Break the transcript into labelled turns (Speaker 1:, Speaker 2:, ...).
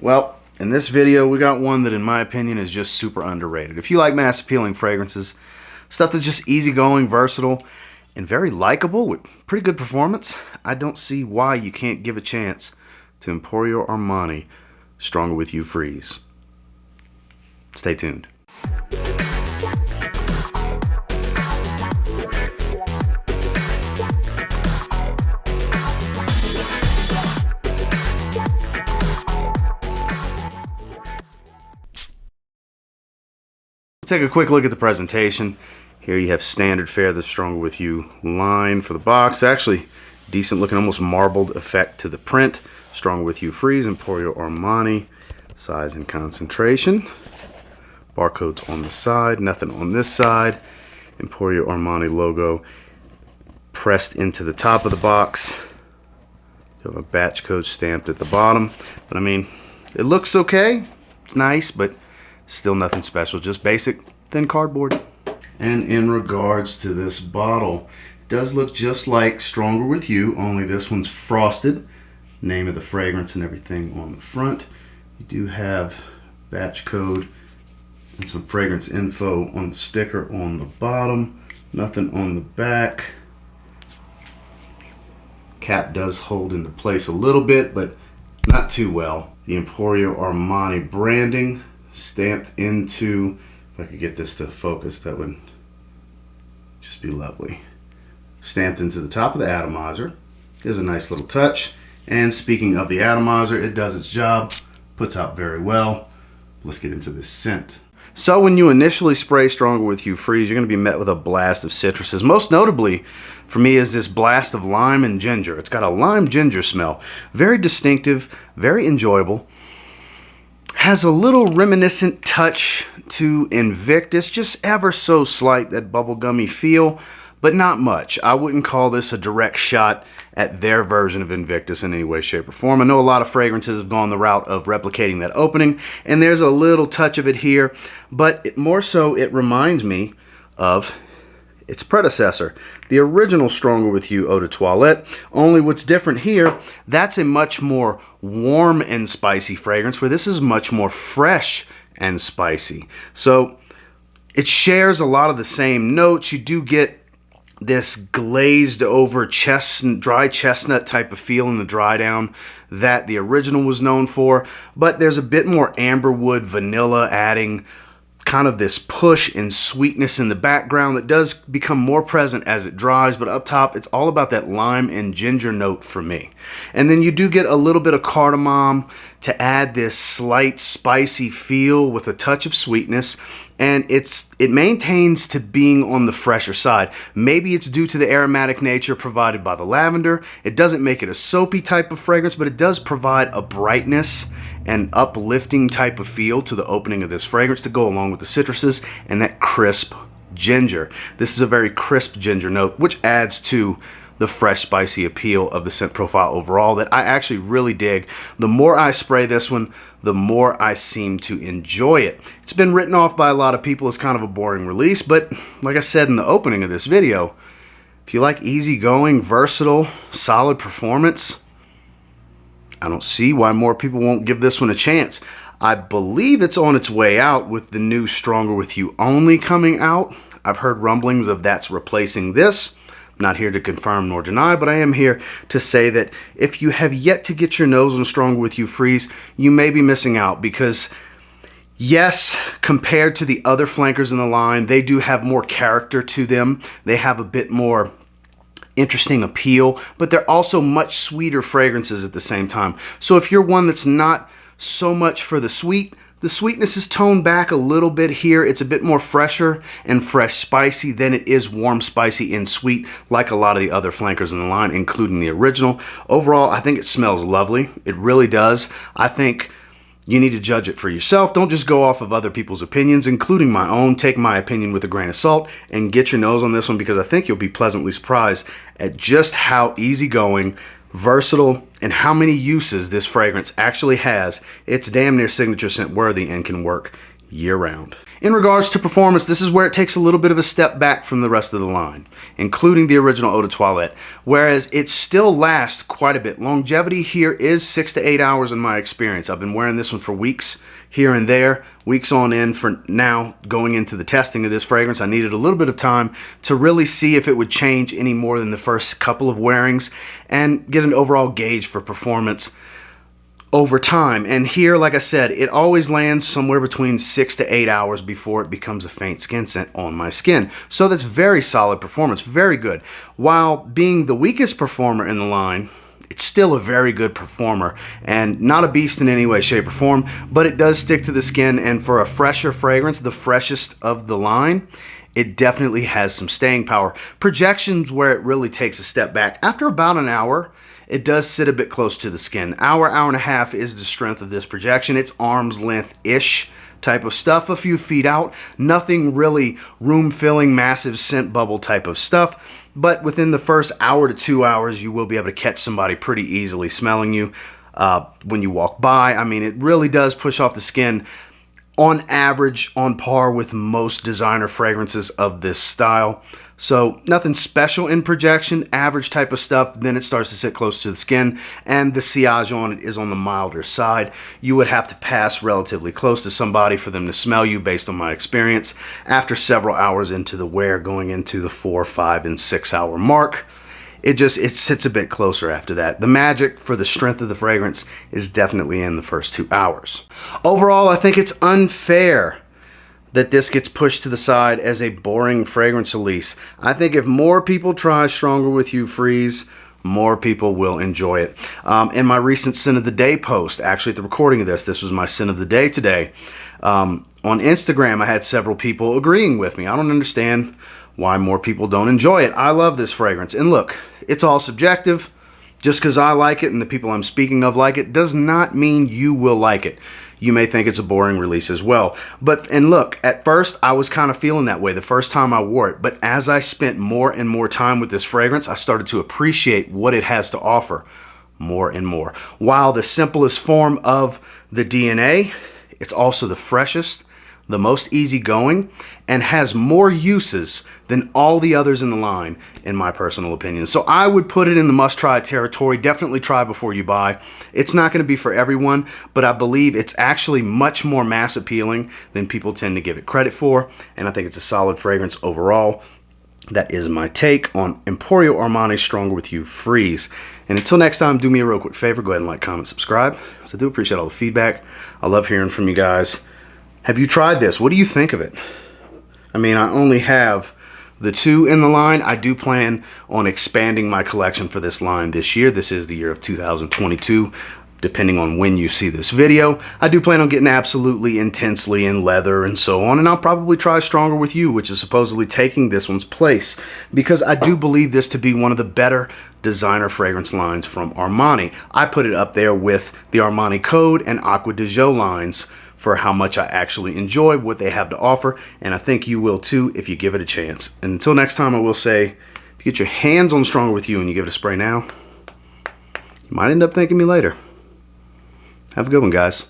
Speaker 1: Well, in this video, we got one that in my opinion is just super underrated. If you like mass appealing fragrances, stuff that's just easygoing, versatile, and very likable with pretty good performance, I don't see why you can't give a chance to Emporio Armani Stronger With You Freeze. Stay tuned. Take a quick look at the presentation. Here you have standard fare, the Stronger With You line for the box. Actually, decent looking, almost marbled effect to the print. Stronger With You Freeze, Emporio Armani, size and concentration. Barcodes on the side, nothing on this side. Emporio Armani logo pressed into the top of the box. You have a batch code stamped at the bottom. But I mean, it looks okay. It's nice, but still nothing special, just basic thin cardboard. And in regards to this bottle, it does look just like Stronger With You, only this one's frosted. Name of the fragrance and everything on the front. You do have batch code and some fragrance info on the sticker on the bottom. Nothing on the back. Cap does hold into place a little bit, but not too well. The Emporio Armani branding stamped into, if I could get this to focus, that would just be lovely. Stamped into the top of the atomizer. There's a nice little touch. And speaking of the atomizer, it does its job, puts out very well. Let's get into this scent. So when you initially spray Stronger With You Freeze, you're going to be met with a blast of citruses. Most notably for me is this blast of lime and ginger. It's got a lime ginger smell. Very distinctive, very enjoyable. Has a little reminiscent touch to Invictus, just ever so slight, that bubblegummy feel, but not much. I wouldn't call this a direct shot at their version of Invictus in any way, shape, or form. I know a lot of fragrances have gone the route of replicating that opening, and there's a little touch of it here, but more so it reminds me of its predecessor, the original Stronger With You Eau de Toilette. Only what's different here, that's a much more warm and spicy fragrance, where this is much more fresh and spicy. So it shares a lot of the same notes. You do get this glazed over dry chestnut type of feel in the dry down that the original was known for, but there's a bit more amberwood vanilla, adding kind of this push and sweetness in the background that does become more present as it dries, but up top it's all about that lime and ginger note for me. And then you do get a little bit of cardamom to add this slight spicy feel with a touch of sweetness, and it maintains to being on the fresher side. Maybe it's due to the aromatic nature provided by the lavender. It doesn't make it a soapy type of fragrance, but it does provide a brightness and uplifting type of feel to the opening of this fragrance to go along with the citruses and that crisp ginger. This is a very crisp ginger note, which adds to the fresh, spicy appeal of the scent profile overall that I actually really dig. The more I spray this one, the more I seem to enjoy it. It's been written off by a lot of people as kind of a boring release, but like I said in the opening of this video, if you like easygoing, versatile, solid performance, I don't see why more people won't give this one a chance. I believe it's on its way out with the new Stronger With You Only coming out. I've heard rumblings of that's replacing this. I'm not here to confirm nor deny, but I am here to say that if you have yet to get your nose on Stronger With You Freeze, you may be missing out, because yes, compared to the other flankers in the line, they do have more character to them. They have a bit more interesting appeal, but they're also much sweeter fragrances at the same time. So if you're one that's not so much for the sweetness is toned back a little bit here. It's a bit more fresher and fresh spicy than it is warm spicy and sweet like a lot of the other flankers in the line, including the original. Overall, I think it smells lovely. It really does. I think you need to judge it for yourself. Don't just go off of other people's opinions, including my own. Take my opinion with a grain of salt and get your nose on this one, because I think you'll be pleasantly surprised at just how easygoing, versatile, and how many uses this fragrance actually has. It's damn near signature scent worthy and can work year round. In regards to performance, this is where it takes a little bit of a step back from the rest of the line, including the original Eau de Toilette, whereas it still lasts quite a bit. Longevity here is 6 to 8 hours in my experience. I've been wearing this one for weeks here and there, weeks on end. For now, going into the testing of this fragrance, I needed a little bit of time to really see if it would change any more than the first couple of wearings and get an overall gauge for performance over time. And here, like I said, it always lands somewhere between 6 to 8 hours before it becomes a faint skin scent on my skin. So that's very solid performance, very good. While being the weakest performer in the line, it's still a very good performer and not a beast in any way, shape, or form, but it does stick to the skin, and for a fresher fragrance, the freshest of the line, it definitely has some staying power. Projections where it really takes a step back. After about an hour, it does sit a bit close to the skin. Hour and a half is the strength of this projection. It's arm's length-ish type of stuff, a few feet out. Nothing really room-filling, massive scent bubble type of stuff. But within the first hour to 2 hours, you will be able to catch somebody pretty easily smelling you when you walk by. I mean, it really does push off the skin on average, on par with most designer fragrances of this style. So nothing special in projection, average type of stuff. Then it starts to sit close to the skin, and the sillage on it is on the milder side. You would have to pass relatively close to somebody for them to smell you, based on my experience, after several hours into the wear, going into the 4, 5, and 6 hour mark. It sits a bit closer after that. The magic for the strength of the fragrance is definitely in the first 2 hours. Overall, I think it's unfair that this gets pushed to the side as a boring fragrance release. I think if more people try Stronger With You Freeze, more people will enjoy it. In my recent Scent of the Day post, actually at the recording of this was my Scent of the Day today. On Instagram, I had several people agreeing with me. I don't understand why more people don't enjoy it. I love this fragrance. And look, it's all subjective. Just because I like it and the people I'm speaking of like it does not mean you will like it. You may think it's a boring release as well. And look, at first I was kind of feeling that way the first time I wore it, but as I spent more and more time with this fragrance, I started to appreciate what it has to offer more and more. While the simplest form of the DNA, it's also the freshest, the most easygoing, and has more uses than all the others in the line, in my personal opinion. So I would put it in the must-try territory. Definitely try before you buy. It's not going to be for everyone, but I believe it's actually much more mass appealing than people tend to give it credit for, and I think it's a solid fragrance overall. That is my take on Emporio Armani Stronger With You Freeze. And until next time, do me a real quick favor. Go ahead and like, comment, subscribe. So I do appreciate all the feedback. I love hearing from you guys. Have you tried this? What do you think of it? I mean, I only have the 2 in the line. I do plan on expanding my collection for this line this year. This is the year of 2022, depending on when you see this video. I do plan on getting Absolutely, Intensely, and Leather, and so on. And I'll probably try Stronger With You, which is supposedly taking this one's place, because I do believe this to be one of the better designer fragrance lines from Armani. I put it up there with the Armani Code and Acqua di Gio lines for how much I actually enjoy what they have to offer, and I think you will too if you give it a chance. And until next time, I will say, if you get your hands on Stronger With You and you give it a spray now, you might end up thanking me later. Have a good one, guys.